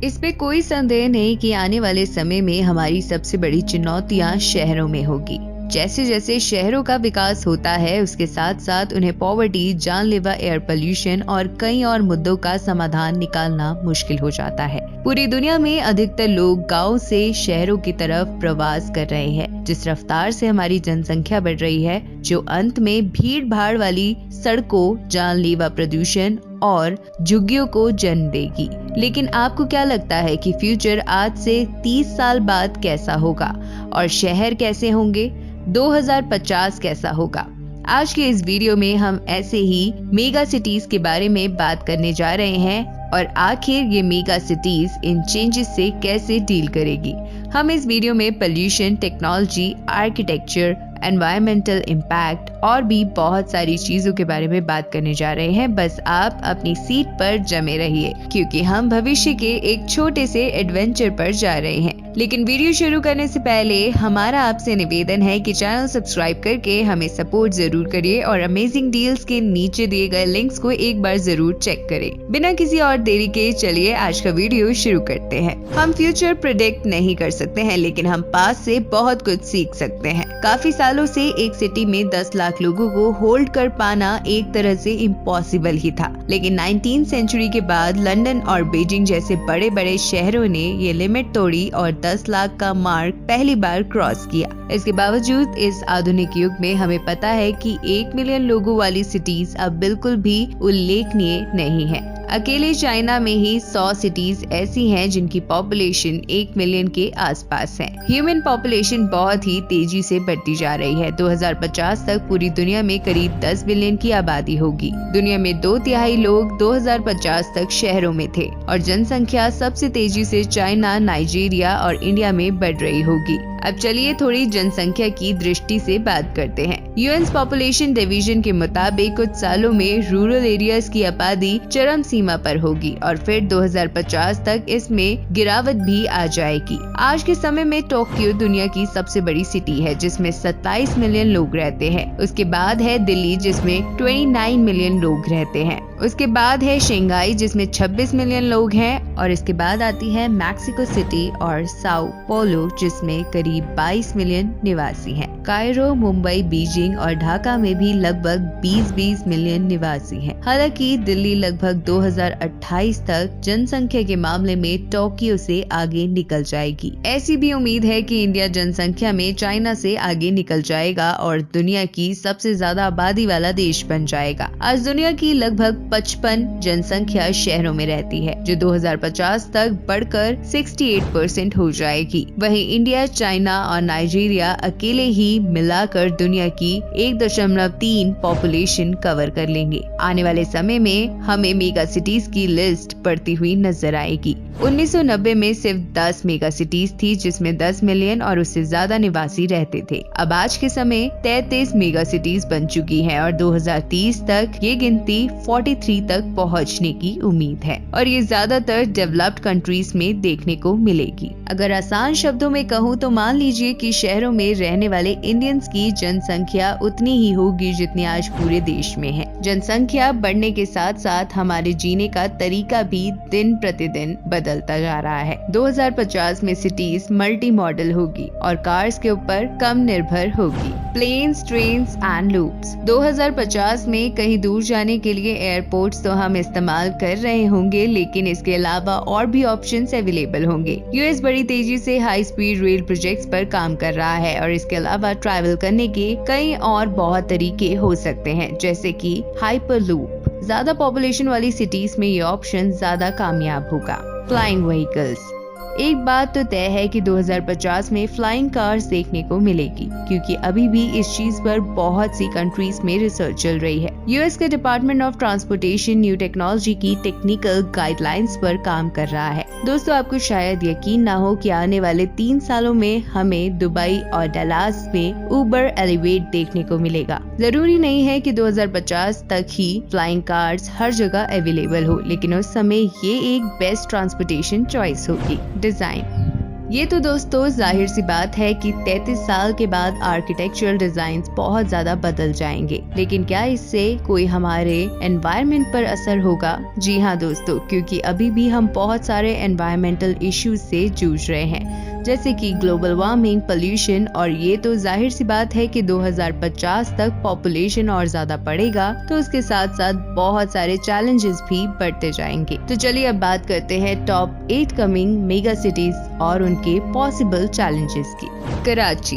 इस पे कोई संदेह नहीं कि आने वाले समय में हमारी सबसे बड़ी चुनौतियां शहरों में होगी। जैसे जैसे शहरों का विकास होता है, उसके साथ साथ उन्हें पॉवर्टी, जानलेवा एयर पोल्यूशन और कई और मुद्दों का समाधान निकालना मुश्किल हो जाता है। पूरी दुनिया में अधिकतर लोग गांव से शहरों की तरफ प्रवास कर रहे हैं। जिस रफ्तार से हमारी जनसंख्या बढ़ रही है, जो अंत में भीड़ भाड़ वाली सड़कों, जानलेवा प्रदूषण और झुग्गियों को जन्म देगी। लेकिन आपको क्या लगता है कि फ्यूचर आज से 30 साल बाद कैसा होगा और शहर कैसे होंगे? 2050 कैसा होगा? आज के इस वीडियो में हम ऐसे ही मेगा सिटीज के बारे में बात करने जा रहे हैं और आखिर ये मेगा सिटीज इन चेंजेस से कैसे डील करेगी। हम इस वीडियो में pollution, technology, architecture, environmental impact और भी बहुत सारी चीजों के बारे में बात करने जा रहे हैं। बस आप अपनी सीट पर जमे रहिए, क्योंकि हम भविष्य के एक छोटे से एडवेंचर पर जा रहे हैं। लेकिन वीडियो शुरू करने से पहले हमारा आपसे निवेदन है कि चैनल सब्सक्राइब करके हमें सपोर्ट जरूर करिए और अमेजिंग डील्स के नीचे दिए गए लिंक्स को एक बार जरूर चेक करें। बिना किसी और देरी के चलिए आज का वीडियो शुरू करते हैं। हम फ्यूचर प्रेडिक्ट नहीं कर सकते हैं, लेकिन हम पास्ट से बहुत कुछ सीख सकते हैं। काफी सालों से एक सिटी में 10 लाख लोगों को होल्ड कर पाना एक तरह से इम्पॉसिबल ही था, लेकिन 19वीं सेंचुरी के बाद लंदन और बीजिंग जैसे बड़े बड़े शहरों ने ये लिमिट तोड़ी और 10 लाख का मार्क पहली बार क्रॉस किया। इसके बावजूद इस आधुनिक युग में हमें पता है कि 1 मिलियन लोगों वाली सिटीज अब बिल्कुल भी उल्लेखनीय नहीं है। अकेले चाइना में ही 100 सिटीज ऐसी हैं जिनकी पॉपुलेशन 1 मिलियन के आसपास है। ह्यूमन पॉपुलेशन बहुत ही तेजी से बढ़ती जा रही है। 2050 तक पूरी दुनिया में करीब 10 बिलियन की आबादी होगी। दुनिया में 2/3 लोग 2050 तक शहरों में थे और जनसंख्या सबसे तेजी से चाइना, नाइजीरिया और इंडिया में बढ़ रही होगी। अब चलिए थोड़ी जनसंख्या की दृष्टि से बात करते हैं। यूएन पॉपुलेशन डिवीजन के मुताबिक कुछ सालों में रूरल एरियाज की आबादी चरम सीमा पर होगी और फिर 2050 तक इसमें गिरावट भी आ जाएगी। आज के समय में टोक्यो दुनिया की सबसे बड़ी सिटी है, जिसमें 27 मिलियन लोग रहते हैं। उसके बाद है दिल्ली, जिसमें 29 मिलियन लोग रहते हैं। उसके बाद है शंघाई, जिसमें 26 मिलियन लोग हैं और इसके बाद आती है मैक्सिको सिटी और साओ पोलो, जिसमें करीब 22 मिलियन निवासी हैं। कायरो, मुंबई, बीजिंग और ढाका में भी लगभग 20-20 मिलियन निवासी हैं। हालांकि दिल्ली लगभग 2028 तक जनसंख्या के मामले में टोक्यो से आगे निकल जाएगी। ऐसी भी उम्मीद है कि इंडिया जनसंख्या में चाइना से आगे निकल जाएगा और दुनिया की सबसे ज्यादा आबादी वाला देश बन जाएगा। आज दुनिया की लगभग 55 जनसंख्या शहरों में रहती है, जो 2050 तक बढ़कर 68% हो जाएगी। वहीं इंडिया, चाइना और नाइजीरिया अकेले ही मिलाकर दुनिया की 1.3 पॉपुलेशन कवर कर लेंगे। आने वाले समय में हमें मेगा सिटीज की लिस्ट बढ़ती हुई नजर आएगी। 1990 में सिर्फ 10 मेगा सिटीज थी, जिसमें 10 मिलियन और उससे ज्यादा निवासी रहते थे। अब आज के समय 33 मेगा सिटीज बन चुकी हैं और 2030 तक ये गिनती 43 तक पहुंचने की उम्मीद है और ये ज्यादातर डेवलप्ड कंट्रीज में देखने को मिलेगी। अगर आसान शब्दों में कहूँ तो मान लीजिए कि शहरों में रहने वाले इंडियंस की जनसंख्या उतनी ही होगी जितनी आज पूरे देश में है। जनसंख्या बढ़ने के साथ साथ हमारे जीने का तरीका भी दिन प्रतिदिन बदलता जा रहा है। 2050 में सिटीज मल्टी मॉडल होगी और कार्स के ऊपर कम निर्भर होगी। Planes, trains and loops. 2050 में कहीं दूर जाने के लिए एयरपोर्ट्स तो हम इस्तेमाल कर रहे होंगे, लेकिन इसके अलावा और भी ऑप्शंस अवेलेबल होंगे। यूएस बड़ी तेजी से हाई स्पीड रेल प्रोजेक्ट्स पर काम कर रहा है और इसके अलावा ट्रैवल करने के कई और बहुत तरीके हो सकते हैं, जैसे कि हाइपरलूप। ज्यादा पॉपुलेशन वाली सिटीज में ये ऑप्शन ज्यादा कामयाब होगा। Flying vehicles. एक बात तो तय है कि 2050 में फ्लाइंग कार्स देखने को मिलेगी, क्योंकि अभी भी इस चीज पर बहुत सी कंट्रीज में रिसर्च चल रही है। यूएस के department of transportation new technology की टेक्निकल गाइडलाइंस पर काम कर रहा है। दोस्तों, आपको शायद यकीन ना हो कि आने वाले 3 सालों में हमें दुबई और डलास में उबर एलिवेट देखने को मिलेगा। जरूरी नहीं है कि 2050 तक ही फ्लाइंग कार्स हर जगह अवेलेबल हो, लेकिन उस समय ये एक बेस्ट ट्रांसपोर्टेशन चॉइस होगी। डिजाइन। ये तो दोस्तों जाहिर सी बात है कि 33 साल के बाद आर्किटेक्चरल डिजाइन्स बहुत ज्यादा बदल जाएंगे, लेकिन क्या इससे कोई हमारे एनवायरनमेंट पर असर होगा? जी हाँ दोस्तों, क्योंकि अभी भी हम बहुत सारे एनवायरमेंटल इश्यूज से जूझ रहे हैं, जैसे कि ग्लोबल वार्मिंग, पोल्यूशन, और ये तो जाहिर सी बात है कि 2050 तक पॉपुलेशन और ज्यादा बढ़ेगा, तो उसके साथ साथ बहुत सारे चैलेंजेस भी बढ़ते जाएंगे। तो चलिए अब बात करते हैं टॉप 8 कमिंग मेगा सिटीज और उनके पॉसिबल चैलेंजेस की। कराची,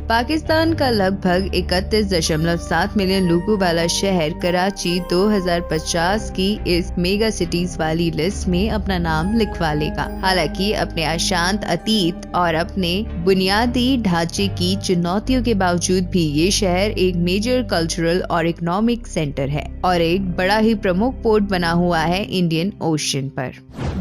पाकिस्तान का लगभग 31.7 मिलियन लोगों वाला शहर कराची 2050 की इस मेगा सिटीज वाली लिस्ट में अपना नाम लिखवा लेगा। हालांकि अपने अशांत अतीत और अपने बुनियादी ढांचे की चुनौतियों के बावजूद भी ये शहर एक मेजर कल्चरल और इकोनॉमिक सेंटर है और एक बड़ा ही प्रमुख पोर्ट बना हुआ है इंडियन ओशन पर।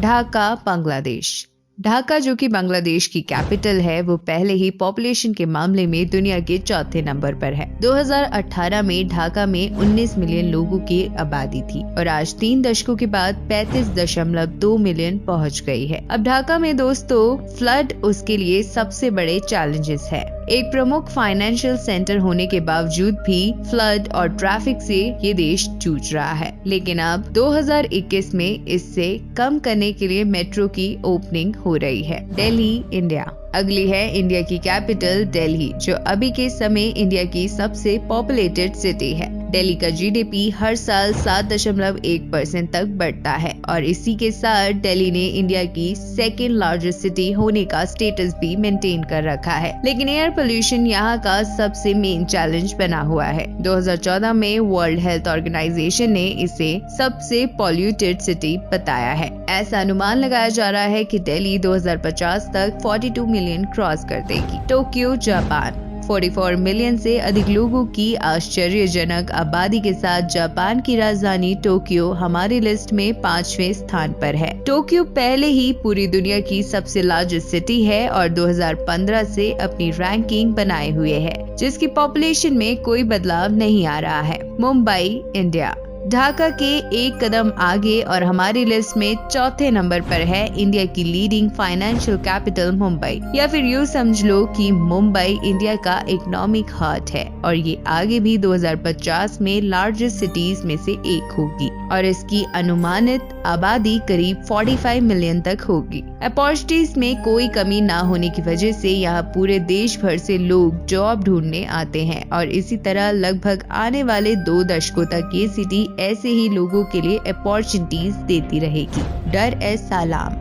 ढाका, बांग्लादेश। ढाका जो कि बांग्लादेश की कैपिटल है, वो पहले ही पॉपुलेशन के मामले में दुनिया के चौथे नंबर पर है। 2018 में ढाका में 19 मिलियन लोगों की आबादी थी और आज 3 दशकों के बाद 35.2 मिलियन पहुंच गई है। अब ढाका में दोस्तों फ्लड उसके लिए सबसे बड़े चैलेंजेस है। एक प्रमुख फाइनेंशियल सेंटर होने के बावजूद भी फ्लड और ट्रैफिक से ये देश जूझ रहा है, लेकिन अब 2021 में इससे कम करने के लिए मेट्रो की ओपनिंग हो रही है। दिल्ली, इंडिया। अगली है इंडिया की कैपिटल दिल्ली, जो अभी के समय इंडिया की सबसे पॉपुलेटेड सिटी है। दिल्ली का जीडीपी हर साल 7.1% तक बढ़ता है और इसी के साथ दिल्ली ने इंडिया की सेकेंड लार्जेस्ट सिटी होने का स्टेटस भी मेंटेन कर रखा है। लेकिन एयर पोल्यूशन यहाँ का सबसे मेन चैलेंज बना हुआ है। 2014 में वर्ल्ड हेल्थ ऑर्गेनाइजेशन ने इसे सबसे पॉल्यूटेड सिटी बताया है। ऐसा अनुमान लगाया जा रहा है कि दिल्ली 2050 तक 42 मिलियन क्रॉस कर देगी। Tokyo, Japan. 44 मिलियन से अधिक लोगों की आश्चर्यजनक आबादी के साथ जापान की राजधानी टोक्यो हमारी लिस्ट में 5वें स्थान पर है। टोक्यो पहले ही पूरी दुनिया की सबसे लार्जेस्ट सिटी है और 2015 से अपनी रैंकिंग बनाए हुए है, जिसकी पॉपुलेशन में कोई बदलाव नहीं आ रहा है। मुंबई, इंडिया। ढाका के एक कदम आगे और हमारी लिस्ट में चौथे नंबर पर है इंडिया की लीडिंग फाइनेंशियल कैपिटल मुंबई, या फिर यूँ समझ लो कि मुंबई इंडिया का इकोनॉमिक हार्ट है और ये आगे भी 2050 में लार्जेस्ट सिटीज में से एक होगी और इसकी अनुमानित आबादी करीब 45 मिलियन तक होगी। अपॉर्चुनिटीज में कोई कमी ना होने की वजह से यहाँ पूरे देश भर से लोग जॉब ढूंढने आते हैं और इसी तरह लगभग आने वाले 2 दशकों तक ये सिटी ऐसे ही लोगों के लिए अपॉर्चुनिटीज देती रहेगी। डर एस सलाम,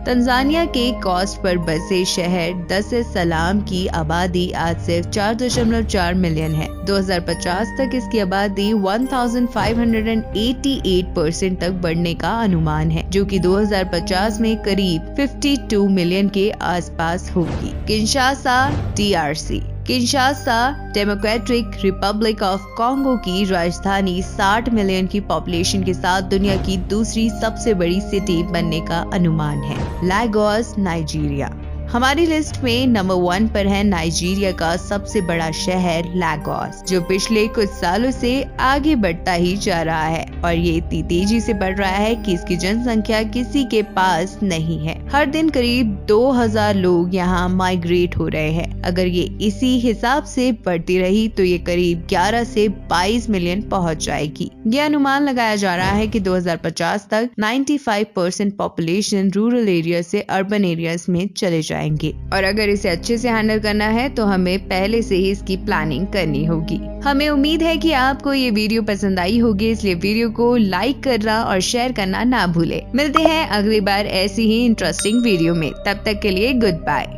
तंजानिया के कोस्ट पर बसे शहर दस एस सलाम की आबादी आज सिर्फ 4.4 मिलियन है। 2050 तक इसकी आबादी 1588% तक बढ़ने का अनुमान है, जो कि 2050 में करीब 52 मिलियन के आसपास होगी। Kinshasa democratic Republic of Congo की राजधानी 60 मिलियन की पॉपुलेशन के साथ दुनिया की दूसरी सबसे बड़ी सिटी बनने का अनुमान है। Lagos, Nigeria. हमारी लिस्ट में नंबर 1 पर है नाइजीरिया का सबसे बड़ा शहर लागोस, जो पिछले कुछ सालों से आगे बढ़ता ही जा रहा है और ये इतनी तेजी से बढ़ रहा है कि इसकी जनसंख्या किसी के पास नहीं है। हर दिन करीब 2000 लोग यहाँ माइग्रेट हो रहे हैं। अगर ये इसी हिसाब से बढ़ती रही तो ये करीब 11 से 22 मिलियन पहुँच जाएगी। ये अनुमान लगाया जा रहा है कि 2050 तक 95% पॉपुलेशन रूरल एरिया से अर्बन एरियाज में चले जाएंगे और अगर इसे अच्छे से हैंडल करना है तो हमें पहले से ही इसकी प्लानिंग करनी होगी। हमें उम्मीद है कि आपको ये वीडियो पसंद आई होगी, इसलिए वीडियो को लाइक करना और शेयर करना ना भूले। मिलते हैं अगली बार ऐसी ही इंटरेस्टिंग वीडियो में, तब तक के लिए गुड बाय।